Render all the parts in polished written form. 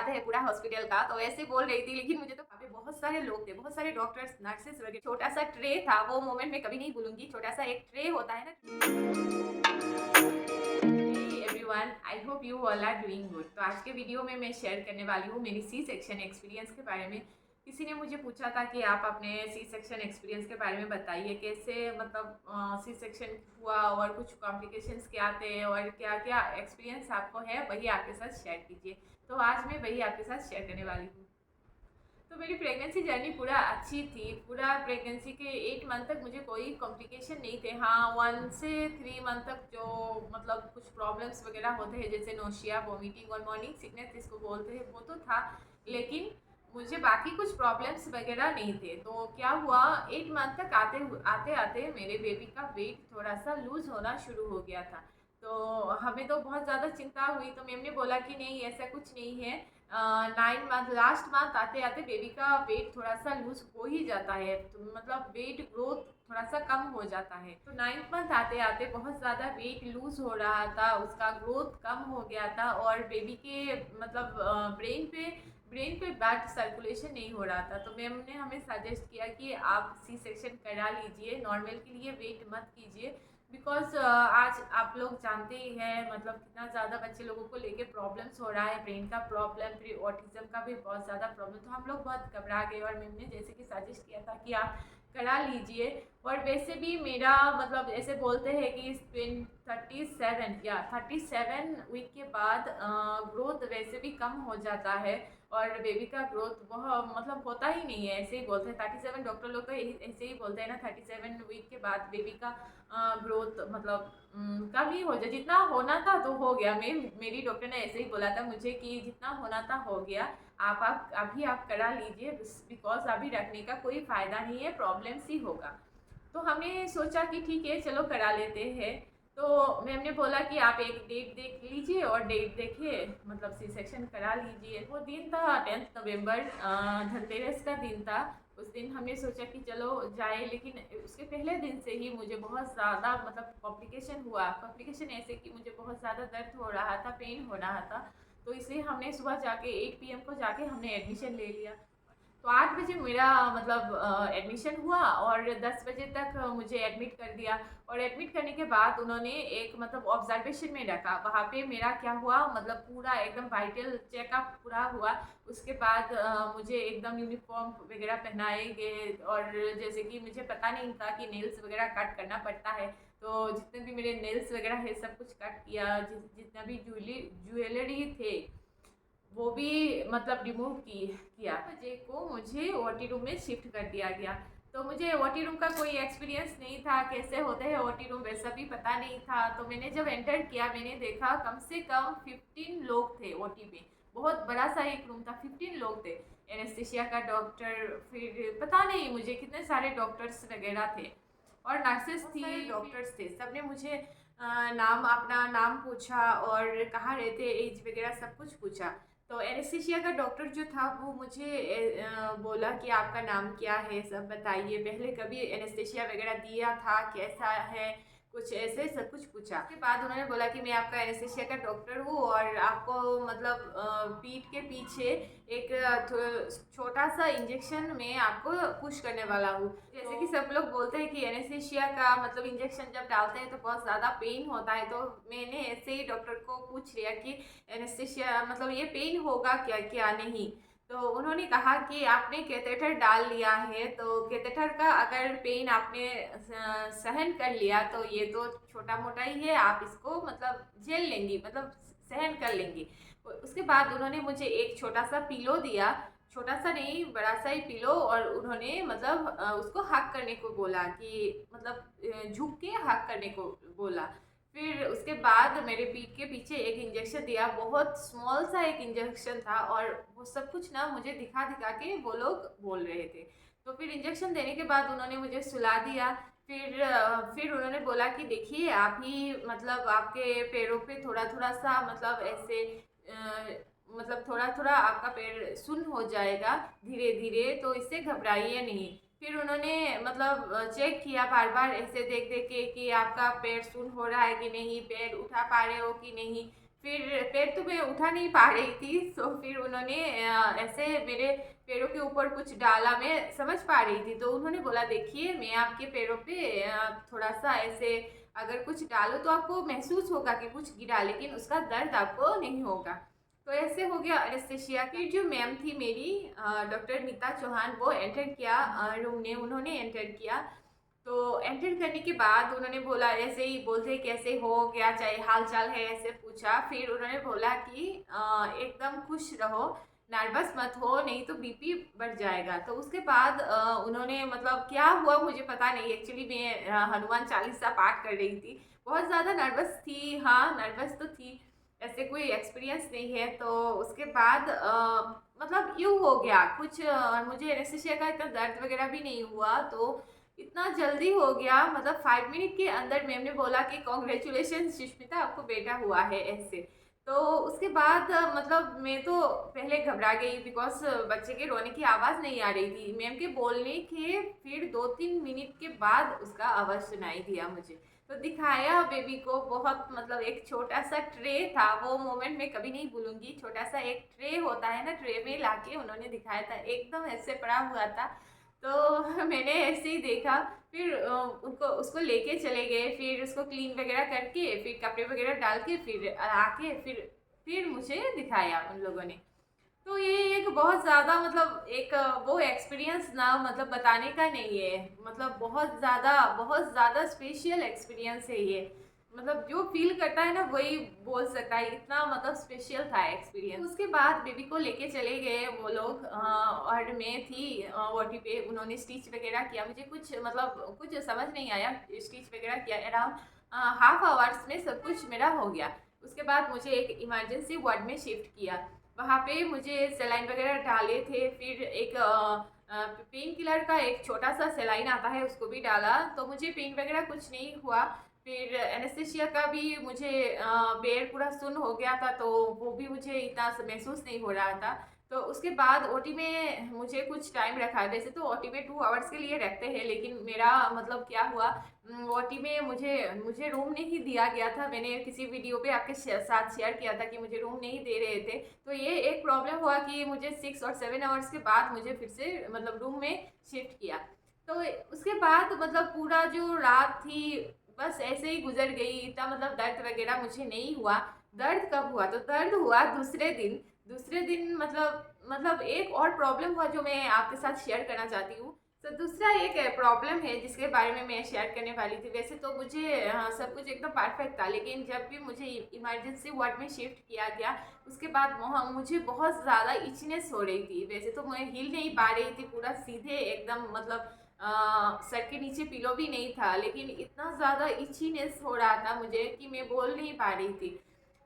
जाते हैं पूरा हॉस्पिटल का, तो ऐसे बोल रही थी। लेकिन मुझे तो वहाँ पे बहुत सारे लोग थे, बहुत सारे डॉक्टर्स, नर्सेस वगैरह। छोटा सा ट्रे था, वो मोमेंट मैं कभी नहीं भूलूंगी। छोटा सा एक ट्रे होता है ना। Hey everyone, I hope you all are doing good. तो आज के वीडियो में मैं शेयर करने वाली हूँ मेरी सी सेक्शन एक्सपीरियंस के बारे में। किसी ने मुझे पूछा था कि आप अपने सी सेक्शन एक्सपीरियंस के बारे में बताइए, कैसे मतलब सी सेक्शन हुआ और कुछ कॉम्प्लिकेशंस क्या थे और क्या क्या एक्सपीरियंस आपको है, वही आपके साथ शेयर कीजिए। तो आज मैं वही आपके साथ शेयर करने वाली हूँ। तो मेरी प्रेगनेंसी जर्नी पूरा अच्छी थी। पूरा प्रेगनेंसी के 8 मंथ तक मुझे कोई कॉम्प्लिकेशन नहीं थे। हाँ, 1 से 3 मंथ तक जो मतलब कुछ प्रॉब्लम्स वगैरह होते हैं, जैसे नोशिया, वॉमिटिंग और मॉर्निंग सिकनेस जिसको बोलते हैं, वो तो था। लेकिन मुझे बाकी कुछ प्रॉब्लम्स वगैरह नहीं थे। तो क्या हुआ, 8 मंथ तक आते आते मेरे बेबी का वेट थोड़ा सा लूज होना शुरू हो गया था। तो हमें तो बहुत ज़्यादा चिंता हुई। तो मैम ने बोला कि नहीं, ऐसा कुछ नहीं है। 9 मंथ, लास्ट मंथ आते आते बेबी का वेट थोड़ा सा लूज हो ही जाता है। तो मतलब वेट ग्रोथ थोड़ा सा कम हो जाता है। तो 9th मंथ आते आते बहुत ज़्यादा वेट लूज हो रहा था, उसका ग्रोथ कम हो गया था। और बेबी के मतलब ब्रेन पे ब्लड सर्कुलेशन नहीं हो रहा था। तो मैम ने हमें सजेस्ट किया कि आप सी सेक्शन करा लीजिए, नॉर्मल के लिए वेट मत कीजिए। बिकॉज आज आप लोग जानते ही हैं मतलब कितना ज़्यादा बच्चे लोगों को लेके प्रॉब्लम्स हो रहा है, ब्रेन का प्रॉब्लम, फिर ऑटिज्म का भी बहुत ज़्यादा प्रॉब्लम। तो हम लोग बहुत घबरा गए और मैम ने जैसे कि सजेस्ट किया था कि आप करा लीजिए। और वैसे भी मेरा मतलब ऐसे बोलते हैं कि 37 वीक के बाद ग्रोथ वैसे भी कम हो जाता है। और बेबी का ग्रोथ वह मतलब होता ही नहीं है, ऐसे ही बोलते हैं। 37 डॉक्टर लोग तो ऐसे ही बोलते हैं ना, 37 वीक के बाद बेबी का ग्रोथ मतलब कम ही हो जाए। जितना होना था तो हो गया। मेरी डॉक्टर ने ऐसे ही बोला था मुझे कि जितना होना था हो गया। आप अभी आप करा लीजिए, बिकॉज अभी रखने का कोई फ़ायदा नहीं है, प्रॉब्लम्स ही होगा। तो हमने सोचा कि ठीक है, चलो करा लेते हैं। तो मैम ने बोला कि आप एक डेट देख लीजिए और डेट देखिए मतलब सी सेक्शन करा लीजिए। वो दिन था 10 नवंबर, धनतेरस का दिन था। उस दिन हमने सोचा कि चलो जाए। लेकिन उसके पहले दिन से ही मुझे बहुत ज़्यादा मतलब कॉम्प्लिकेशन हुआ। कॉम्प्लिकेशन ऐसे कि मुझे बहुत ज़्यादा दर्द हो रहा था, पेन हो रहा था। तो इसलिए हमने सुबह जाके 8 PM को जाके हमने एडमिशन ले लिया। तो 8 बजे मेरा मतलब एडमिशन हुआ और 10 बजे तक मुझे एडमिट कर दिया। और एडमिट करने के बाद उन्होंने एक मतलब ऑब्जर्वेशन में रखा। वहाँ पे मेरा क्या हुआ मतलब पूरा एकदम वाइटल चेकअप पूरा हुआ। उसके बाद मुझे एकदम यूनिफॉर्म वगैरह पहनाए गए। और जैसे कि मुझे पता नहीं था कि नेल्स वगैरह कट करना पड़ता है। तो जितने भी मेरे नेल्स वगैरह है सब कुछ कट किया। जितना भी ज्वेलरी थे वो भी मतलब रिमूव किया। बजे को मुझे ओटी रूम में शिफ्ट कर दिया गया। तो मुझे ओटी रूम का कोई एक्सपीरियंस नहीं था, कैसे होते हैं ओटी रूम वैसा भी पता नहीं था। तो मैंने जब एंटर किया मैंने देखा कम से कम 15 लोग थे ओटी में। बहुत बड़ा सा एक रूम था, 15 लोग थे। एनेस्थेशिया का डॉक्टर, फिर पता नहीं मुझे कितने सारे डॉक्टर्स वगैरह थे और नर्सेस थी, डॉक्टर्स थे। सबने मुझे नाम, अपना नाम पूछा और कहाँ रहते, एज वगैरह सब कुछ पूछा। तो एनेस्थेशिया का डॉक्टर जो था वो मुझे बोला कि आपका नाम क्या है, सब बताइए, पहले कभी एनेस्थेशिया वगैरह दिया था, कैसा है, कुछ ऐसे सब कुछ पूछा। उसके बाद उन्होंने बोला कि मैं आपका एनेस्थेशिया का डॉक्टर हूँ और आपको मतलब पीठ के पीछे एक छोटा सा इंजेक्शन में आपको पुश करने वाला हूँ। जैसे कि सब लोग बोलते हैं कि एनेस्थेशिया का मतलब इंजेक्शन जब डालते हैं तो बहुत ज़्यादा पेन होता है। तो मैंने ऐसे ही डॉक्टर को पूछ लिया कि एनेस्थेशिया मतलब ये पेन होगा क्या क्या नहीं। तो उन्होंने कहा कि आपने कैथेटर डाल लिया है, तो कैथेटर का अगर पेन आपने सहन कर लिया तो ये तो छोटा मोटा ही है, आप इसको मतलब झेल लेंगी, मतलब सहन कर लेंगी। उसके बाद उन्होंने मुझे एक छोटा सा पिलो दिया, छोटा सा नहीं बड़ा सा ही पिलो। और उन्होंने मतलब उसको हक करने को बोला कि मतलब झुक के हक करने को बोला। फिर उसके बाद मेरे पीठ के पीछे एक इंजेक्शन दिया, बहुत स्मॉल सा एक इंजेक्शन था। और वो सब कुछ ना मुझे दिखा दिखा के वो लोग बोल रहे थे। तो फिर इंजेक्शन देने के बाद उन्होंने मुझे सुला दिया। फिर उन्होंने बोला कि देखिए आप ही मतलब आपके पैरों पे थोड़ा थोड़ा सा मतलब ऐसे मतलब थोड़ा थोड़ा आपका पैर सुन्न हो जाएगा धीरे धीरे, तो इससे घबराइए नहीं। फिर उन्होंने मतलब चेक किया बार बार ऐसे देख देख के कि आपका पैर सुन्न हो रहा है कि नहीं, पैर उठा पा रहे हो कि नहीं। फिर पैर तो मैं उठा नहीं पा रही थी, तो फिर उन्होंने ऐसे मेरे पैरों के ऊपर कुछ डाला, मैं समझ पा रही थी। तो उन्होंने बोला देखिए मैं आपके पैरों पे थोड़ा सा ऐसे अगर कुछ डालो तो आपको महसूस होगा कि कुछ गिरा, लेकिन उसका दर्द आपको नहीं होगा। तो ऐसे हो गया एनेस्थेशिया। फिर जो मैम थी मेरी, डॉक्टर नीता चौहान, वो एंटर किया रूम में, उन्होंने एंटर किया। तो एंटर करने के बाद उन्होंने बोला, ऐसे ही बोलते कैसे हो, क्या चाहिए, हाल चाल है, ऐसे पूछा। फिर उन्होंने बोला कि एकदम खुश रहो, नर्वस मत हो, नहीं तो बीपी बढ़ जाएगा। तो उसके बाद उन्होंने मतलब क्या हुआ मुझे पता नहीं, एक्चुअली मैं हनुमान चालीसा पाठ कर रही थी, बहुत ज़्यादा नर्वस थी। हाँ नर्वस तो थी, ऐसे कोई एक्सपीरियंस नहीं है। तो उसके बाद मतलब यूँ हो गया कुछ, मुझे एनेस्थीसिया का इतना दर्द वगैरह भी नहीं हुआ। तो इतना जल्दी हो गया, मतलब 5 मिनट के अंदर मैम ने बोला कि कॉन्ग्रेचुलेशन सुष्मिता, आपको बेटा हुआ है, ऐसे। तो उसके बाद मतलब मैं तो पहले घबरा गई, बिकॉज बच्चे के रोने की आवाज़ नहीं आ रही थी। मैम के बोलने के फिर 2-3 मिनट के बाद उसका आवाज़ सुनाई दिया मुझे। तो दिखाया बेबी को, बहुत मतलब एक छोटा सा ट्रे था, वो मोमेंट मैं कभी नहीं भूलूंगी। छोटा सा एक ट्रे होता है ना, ट्रे में लाके उन्होंने दिखाया था, एकदम ऐसे पड़ा हुआ था। तो मैंने ऐसे ही देखा। फिर उनको उसको लेके चले गए, फिर उसको क्लीन वगैरह करके, फिर कपड़े वगैरह डाल के, फिर आके फिर मुझे दिखाया उन लोगों ने। तो ये एक बहुत ज़्यादा मतलब एक वो एक्सपीरियंस ना, मतलब बताने का नहीं है, मतलब बहुत ज़्यादा स्पेशल एक्सपीरियंस है ये। मतलब जो फील करता है ना वही बोल सकता है, इतना मतलब स्पेशल था एक्सपीरियंस। उसके बाद बेबी को लेके चले गए वो लोग, और मैं थी वॉटी पे। उन्होंने स्टिच वगैरह किया, मुझे कुछ मतलब कुछ समझ नहीं आया, स्टिच वगैरह किया, अराउंड हाफ आवर्स में सब कुछ मेरा हो गया। उसके बाद मुझे एक इमरजेंसी वार्ड में शिफ्ट किया, वहाँ पे मुझे सेलाइन वगैरह डाले थे। फिर एक पेन किलर का एक छोटा सा सेलाइन आता है, उसको भी डाला, तो मुझे पेन वगैरह कुछ नहीं हुआ। फिर एनेस्थेशिया का भी मुझे पैर पूरा सुन्न हो गया था, तो वो भी मुझे इतना महसूस नहीं हो रहा था। तो उसके बाद ओटी में मुझे कुछ टाइम रखा है, वैसे तो ओटी में 2 आवर्स के लिए रखते हैं, लेकिन मेरा मतलब क्या हुआ, ओटी में मुझे मुझे रूम नहीं दिया गया था। मैंने किसी वीडियो पे आपके साथ शेयर किया था कि मुझे रूम नहीं दे रहे थे। तो ये एक प्रॉब्लम हुआ कि मुझे 6 और 7 आवर्स के बाद मुझे फिर से मतलब रूम में शिफ्ट किया। तो उसके बाद मतलब पूरा जो रात थी बस ऐसे ही गुजर गई, इतना मतलब दर्द वगैरह मुझे नहीं हुआ। दर्द कब हुआ, तो दर्द हुआ दूसरे दिन मतलब एक और प्रॉब्लम हुआ जो मैं आपके साथ शेयर करना चाहती हूँ। तो दूसरा एक प्रॉब्लम है जिसके बारे में मैं शेयर करने वाली थी। वैसे तो मुझे सब कुछ एकदम परफेक्ट था, लेकिन जब भी मुझे इमरजेंसी वार्ड में शिफ्ट किया गया उसके बाद मुझे बहुत ज़्यादा इचनेस हो रही थी। वैसे तो मैं हिल नहीं पा रही थी पूरा सीधे एकदम, मतलब सर के नीचे पिलो भी नहीं था, लेकिन इतना ज़्यादा इचीनेस हो रहा था मुझे कि मैं बोल नहीं पा रही थी।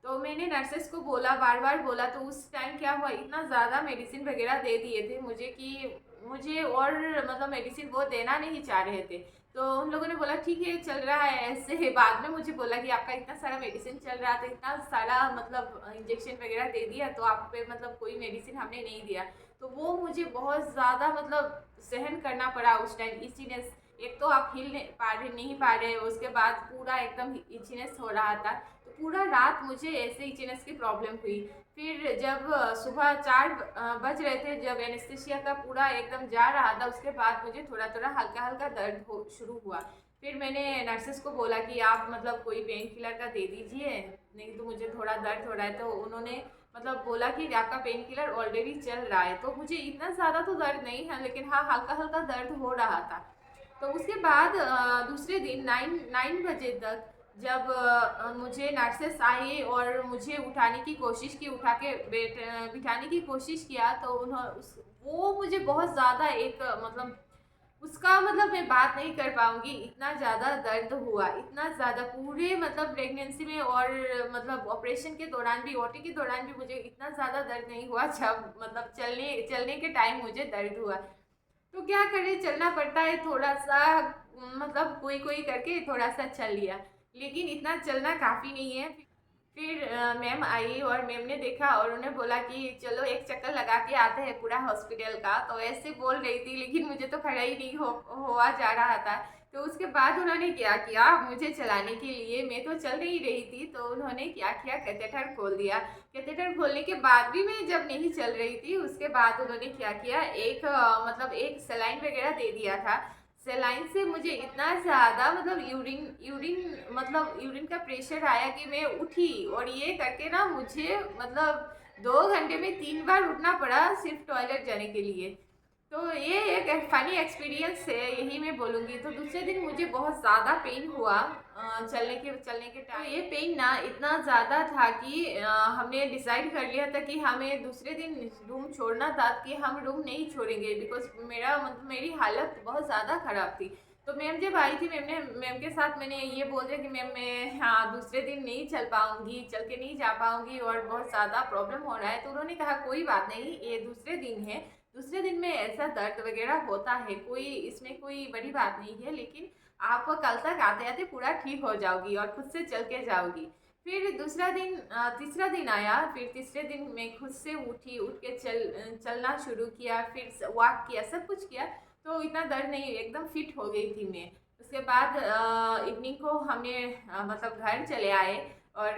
तो मैंने नर्सेस को बोला, बार बार बोला, तो उस टाइम क्या हुआ, इतना ज़्यादा मेडिसिन वगैरह दे दिए थे मुझे कि मुझे और मतलब मेडिसिन वो देना नहीं चाह रहे थे। तो उन लोगों ने बोला ठीक है चल रहा है ऐसे। बाद में मुझे बोला कि आपका इतना सारा मेडिसिन चल रहा था, इतना सारा मतलब इंजेक्शन वगैरह दे दिया, तो आप पे मतलब कोई मेडिसिन हमने नहीं दिया। तो वो मुझे बहुत ज़्यादा मतलब सहन करना पड़ा उस टाइम, इचीनेस। एक तो आप हिल नहीं पा रहे हो, उसके बाद पूरा एकदम इचीनेस हो रहा था। तो पूरा रात मुझे ऐसे इचीनेस की प्रॉब्लम हुई। फिर जब सुबह 4 बज रहे थे, जब एनेस्थीसिया का पूरा एकदम जा रहा था, उसके बाद मुझे थोड़ा थोड़ा हल्का हल्का दर्द हो शुरू हुआ। फिर मैंने नर्सेस को बोला कि आप मतलब कोई पेन किलर का दे दीजिए, नहीं तो मुझे थोड़ा दर्द हो रहा है। तो उन्होंने मतलब बोला कि आपका पेन किलर ऑलरेडी चल रहा है। तो मुझे इतना ज़्यादा तो दर्द नहीं है, लेकिन हाँ हल्का हल्का दर्द हो रहा था। तो उसके बाद दूसरे दिन 9 बजे तक जब मुझे नर्सेस आई और मुझे उठाने की कोशिश की, उठा के बिठाने की कोशिश किया, तो वो मुझे बहुत ज़्यादा एक मतलब उसका मतलब मैं बात नहीं कर पाऊंगी, इतना ज़्यादा दर्द हुआ, इतना ज़्यादा पूरे मतलब प्रेगनेंसी में और मतलब ऑपरेशन के दौरान भी, ओटी के दौरान भी मुझे इतना ज़्यादा दर्द नहीं हुआ। जब मतलब चलने चलने के टाइम मुझे दर्द हुआ, तो क्या करें, चलना पड़ता है थोड़ा सा, मतलब कोई कोई करके थोड़ा सा चल लिया, लेकिन इतना चलना काफ़ी नहीं है। फिर मैम आई और मैम ने देखा और उन्हें बोला कि चलो एक चक्कर लगा के आते हैं पूरा हॉस्पिटल का। तो ऐसे बोल रही थी, लेकिन मुझे तो खड़ा ही नहीं हुआ जा रहा था। तो उसके बाद उन्होंने क्या किया, मुझे चलाने के लिए, मैं तो चल नहीं रही थी, तो उन्होंने क्या किया, कैथेटर खोल दिया। कैथेटर खोलने के बाद भी मैं जब नहीं चल रही थी, उसके बाद उन्होंने क्या किया, एक मतलब एक सलाइन वगैरह दे दिया था। सलाइन से मुझे इतना ज़्यादा मतलब यूरिन यूरिन मतलब यूरिन का प्रेशर आया कि मैं उठी, और ये करके ना मुझे मतलब 2 घंटे में 3 बार उठना पड़ा सिर्फ टॉयलेट जाने के लिए। तो ये एक फ़नी एक्सपीरियंस है, यही मैं बोलूँगी। तो दूसरे दिन मुझे बहुत ज़्यादा पेन हुआ चलने के टाइम। तो ये पेन ना इतना ज़्यादा था कि हमने डिसाइड कर लिया था कि हमें दूसरे दिन रूम छोड़ना था, कि हम रूम नहीं छोड़ेंगे, बिकॉज़ मेरी हालत बहुत ज़्यादा ख़राब थी। तो मैम जब आई थी, मैम के साथ मैंने ये बोल दिया कि मैम मैं हाँ दूसरे दिन नहीं चल पाऊँगी, चल के नहीं जा पाऊँगी और बहुत ज़्यादा प्रॉब्लम हो रहा है। तो उन्होंने कहा कोई बात नहीं, ये दूसरे दिन है, दूसरे दिन में ऐसा दर्द वगैरह होता है, इसमें कोई बड़ी बात नहीं है, लेकिन आप कल तक आते आते पूरा ठीक हो जाओगी और खुद से चल के जाओगी। फिर दूसरा दिन तीसरा दिन आया, फिर तीसरे दिन मैं खुद से उठी, उठ के चलना शुरू किया, फिर वॉक किया, सब कुछ किया। तो इतना दर्द नहीं, एकदम फिट हो गई थी मैं। उसके बाद इवनिंग को हमने मतलब घर चले आए, और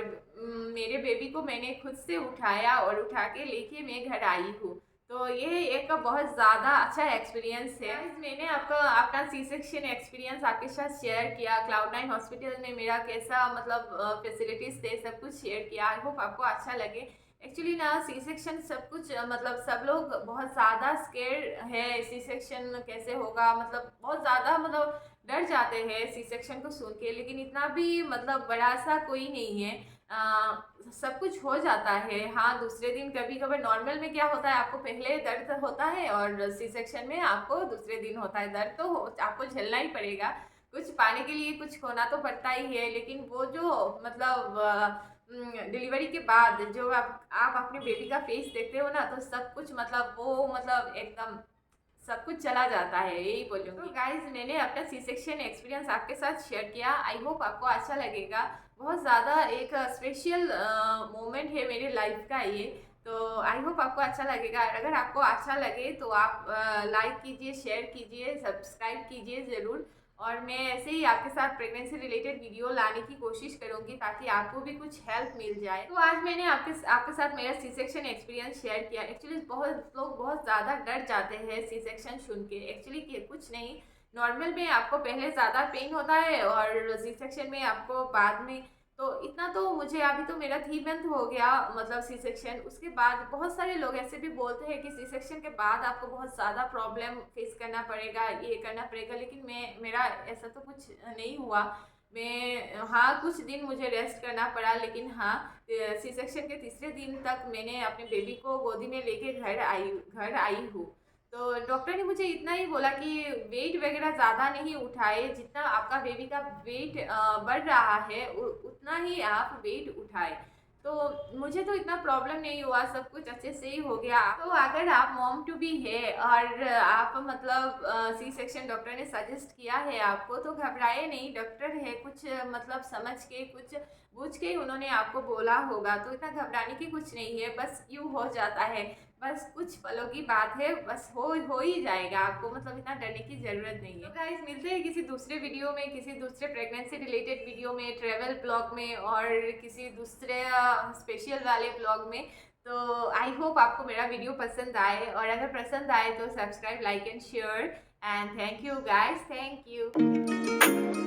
मेरे बेबी को मैंने खुद से उठाया और उठा के लेके मैं घर आई हूँ। तो ये एक बहुत ज़्यादा अच्छा एक्सपीरियंस है। मैंने आपको अपना सी सेक्शन एक्सपीरियंस आपके साथ शेयर किया, Cloud9 हॉस्पिटल में मेरा कैसा मतलब फैसिलिटीज़ थे, सब कुछ शेयर किया। आई होप आपको अच्छा लगे। एक्चुअली ना सी सेक्शन सब कुछ मतलब सब लोग बहुत ज़्यादा स्केयर है, सी सेक्शन कैसे होगा, मतलब बहुत ज़्यादा मतलब डर जाते हैं सी सेक्शन को सुन के, लेकिन इतना भी मतलब बड़ा सा कोई नहीं है। सब कुछ हो जाता है। हाँ, दूसरे दिन कभी कभार नॉर्मल में क्या होता है, आपको पहले दर्द होता है और सी सेक्शन में आपको दूसरे दिन होता है। दर्द तो आपको झेलना ही पड़ेगा, कुछ पाने के लिए कुछ खोना तो पड़ता ही है, लेकिन वो जो मतलब डिलीवरी के बाद जो आप अपने बेबी का फेस देखते हो ना, तो सब कुछ मतलब वो मतलब एकदम सब कुछ चला जाता है, यही बोलूँगी। तो गाइज मैंने अपना सी सेक्शन एक्सपीरियंस आपके साथ शेयर किया, आई होप आपको अच्छा लगेगा। बहुत ज़्यादा एक स्पेशल मोमेंट है मेरी लाइफ का ये। तो आई होप आपको अच्छा लगेगा। अगर आपको अच्छा लगे तो आप लाइक कीजिए, शेयर कीजिए, सब्सक्राइब कीजिए ज़रूर। और मैं ऐसे ही आपके साथ प्रेगनेंसी रिलेटेड वीडियो लाने की कोशिश करूंगी, ताकि आपको भी कुछ हेल्प मिल जाए। तो आज मैंने आपके साथ मेरा सी सेक्शन एक्सपीरियंस शेयर किया। एक्चुअली बहुत लोग बहुत ज़्यादा डर जाते हैं सी सेक्शन सुन के। एक्चुअली कुछ नहीं, नॉर्मल में आपको पहले ज़्यादा पेन होता है और सी सेक्शन में आपको बाद में। तो इतना तो मुझे अभी तो मेरा 3 मंथ हो गया मतलब सी सेक्शन। उसके बाद बहुत सारे लोग ऐसे भी बोलते हैं कि सी सेक्शन के बाद आपको बहुत ज़्यादा प्रॉब्लम फेस करना पड़ेगा, ये करना पड़ेगा, लेकिन मेरा ऐसा तो कुछ नहीं हुआ। हाँ, कुछ दिन मुझे रेस्ट करना पड़ा, लेकिन हाँ सी सेक्शन के तीसरे दिन तक मैंने अपने बेबी को गोदी में लेके घर आई हूँ। तो डॉक्टर ने मुझे इतना ही बोला कि वेट वगैरह ज़्यादा नहीं उठाए, जितना आपका बेबी का वेट बढ़ रहा है उतना ही आप वेट उठाए। तो मुझे तो इतना प्रॉब्लम नहीं हुआ, सब कुछ अच्छे से ही हो गया। तो अगर आप मॉम टू बी है और आप मतलब सी सेक्शन डॉक्टर ने सजेस्ट किया है आपको, तो घबराए नहीं। डॉक्टर है, कुछ मतलब समझ के कुछ बूझ के उन्होंने आपको बोला होगा, तो इतना घबराने की कुछ नहीं है। बस यूँ हो जाता है, बस कुछ पलों की बात है, बस हो ही जाएगा आपको, मतलब इतना डरने की ज़रूरत नहीं है। तो गाइस मिलते हैं किसी दूसरे वीडियो में, किसी दूसरे प्रेगनेंसी रिलेटेड वीडियो में, ट्रैवल ब्लॉग में और किसी दूसरे स्पेशल वाले ब्लॉग में। तो आई होप आपको मेरा वीडियो पसंद आए, और अगर पसंद आए तो subscribe, like and share. And thank you guys, thank you.